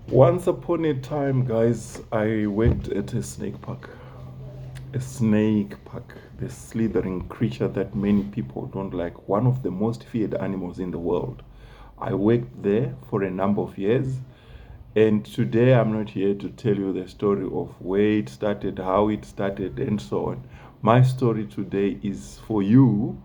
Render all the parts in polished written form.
Once upon a time, guys, I worked at a snake park. A snake park, the slithering creature that many people don't like, one of the most feared animals in the world. I worked there for a number of years, and today I'm not here to tell you the story of where it started, how it started, and so on. My story today is for you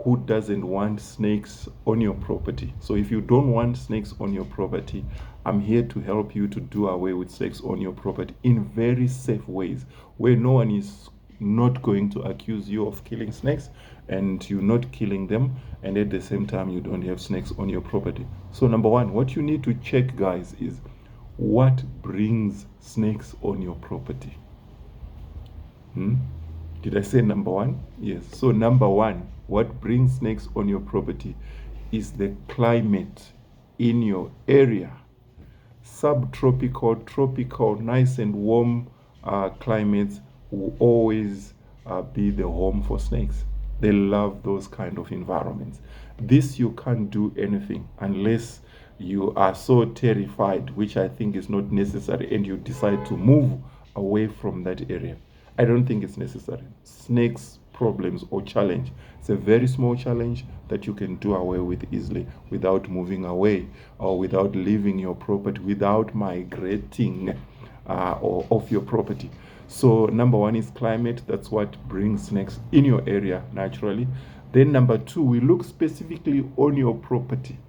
who doesn't want snakes on your property. So if you don't want snakes on your property, I'm here to help you to do away with snakes on your property in very safe ways where no one is not going to accuse you of killing snakes and you're not killing them, and at the same time you don't have snakes on your property. So number one, what you need to check, guys, is what brings snakes on your property. Did I say number one? Yes. So number one, what brings snakes on your property is the climate in your area. Subtropical, tropical, nice and warm climates will always be the home for snakes. They love those kind of environments. This you can't do anything unless you are so terrified, which I think is not necessary, and you decide to move away from that area. I don't think it's necessary. Snakes problems or challenge, it's a very small challenge that you can do away with easily without moving away or without leaving your property, without migrating or off your property. So number one is climate. That's what brings snakes in your area naturally. Then number two, we look specifically on your property.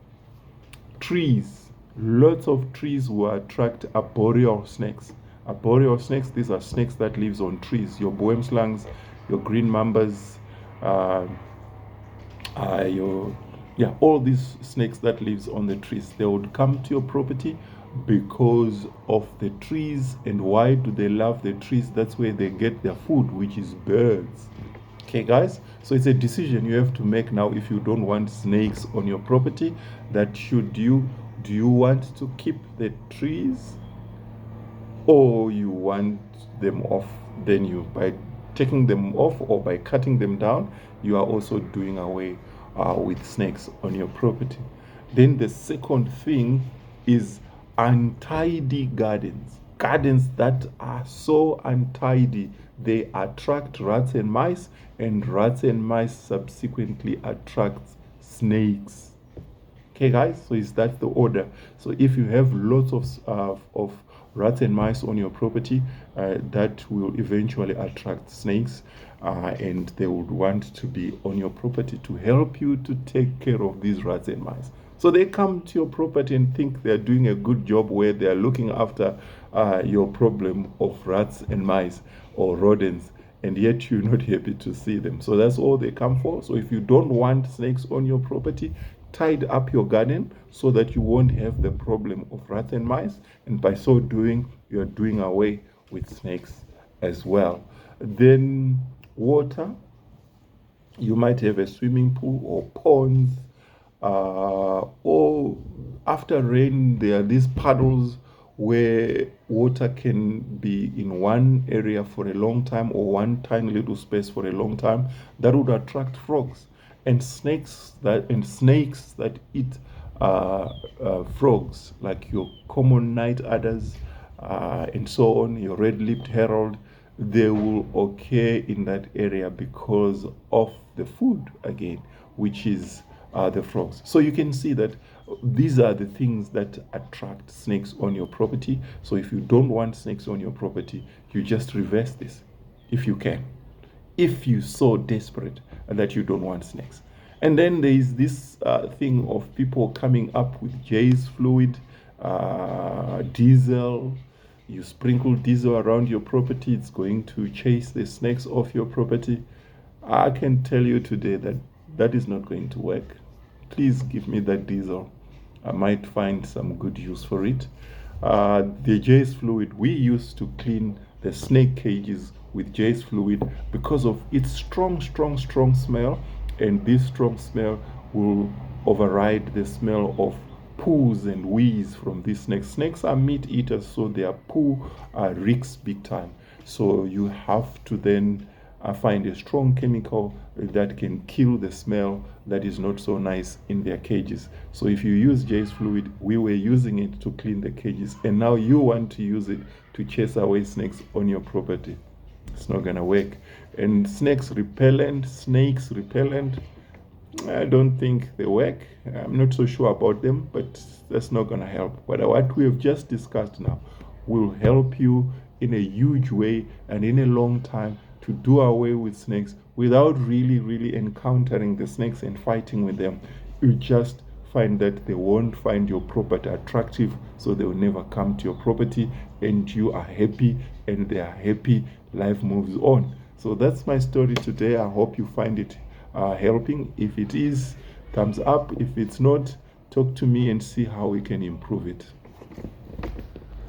Trees. Lots of trees will attract arboreal snakes. Arboreal snakes, these are snakes that lives on trees. Your bohemslangs, your green mambas, uh, your all these snakes that lives on the trees. They would come to your property because of the trees. And why do they love the trees? That's where they get their food, which is birds. Okay, guys, so it's a decision you have to make now if you don't want snakes on your property. That do you want to keep the trees or you want them off? Then you, by taking them off or by cutting them down, you are also doing away with snakes on your property. Then the second thing is untidy gardens. Gardens that are so untidy, they attract rats and mice, and rats and mice subsequently attract snakes. Okay, guys, so is that the order? So if you have lots of rats and mice on your property, that will eventually attract snakes, and they would want to be on your property to help you to take care of these rats and mice. So they come to your property and think they're doing a good job where they're looking after your problem of rats and mice or rodents, and yet you're not happy to see them. So that's all they come for. So if you don't want snakes on your property, tide up your garden so that you won't have the problem of rats and mice, and by so doing you're doing away with snakes as well. Then water, you might have a swimming pool or ponds, or after rain there are these puddles where water can be in one area for a long time or one tiny little space for a long time. That would attract frogs and snakes that eat frogs, like your common night adders and so on, your red-lipped herald. They will occur in that area because of the food again, which is the frogs. So you can see that these are the things that attract snakes on your property. So if you don't want snakes on your property, you just reverse this if you can, if you're so desperate that you don't want snakes. And then there is this thing of people coming up with Jay's fluid, diesel. You sprinkle diesel around your property, it's going to chase the snakes off your property. I can tell you today that that is not going to work. Please give me that diesel. I might find some good use for it. The Jay's fluid, we used to clean the snake cages with Jay's fluid because of its strong, strong, strong smell, and this strong smell will override the smell of poos and wheeze from these snakes. Snakes are meat eaters, so their poo reeks big time. So you have to then find a strong chemical that can kill the smell that is not so nice in their cages. So if you use Jay's fluid, we were using it to clean the cages, and now you want to use it to chase away snakes on your property. It's not gonna work. And snakes repellent, I don't think they work. I'm not so sure about them, but that's not gonna help. But what we have just discussed now will help you in a huge way and in a long time to do away with snakes without really encountering the snakes and fighting with them. You just find that they won't find your property attractive, so they will never come to your property, and you are happy and they are happy. Life moves on. So that's my story today. I hope you find it helping. If it is, thumbs up. If it's not, talk to me and see how we can improve it.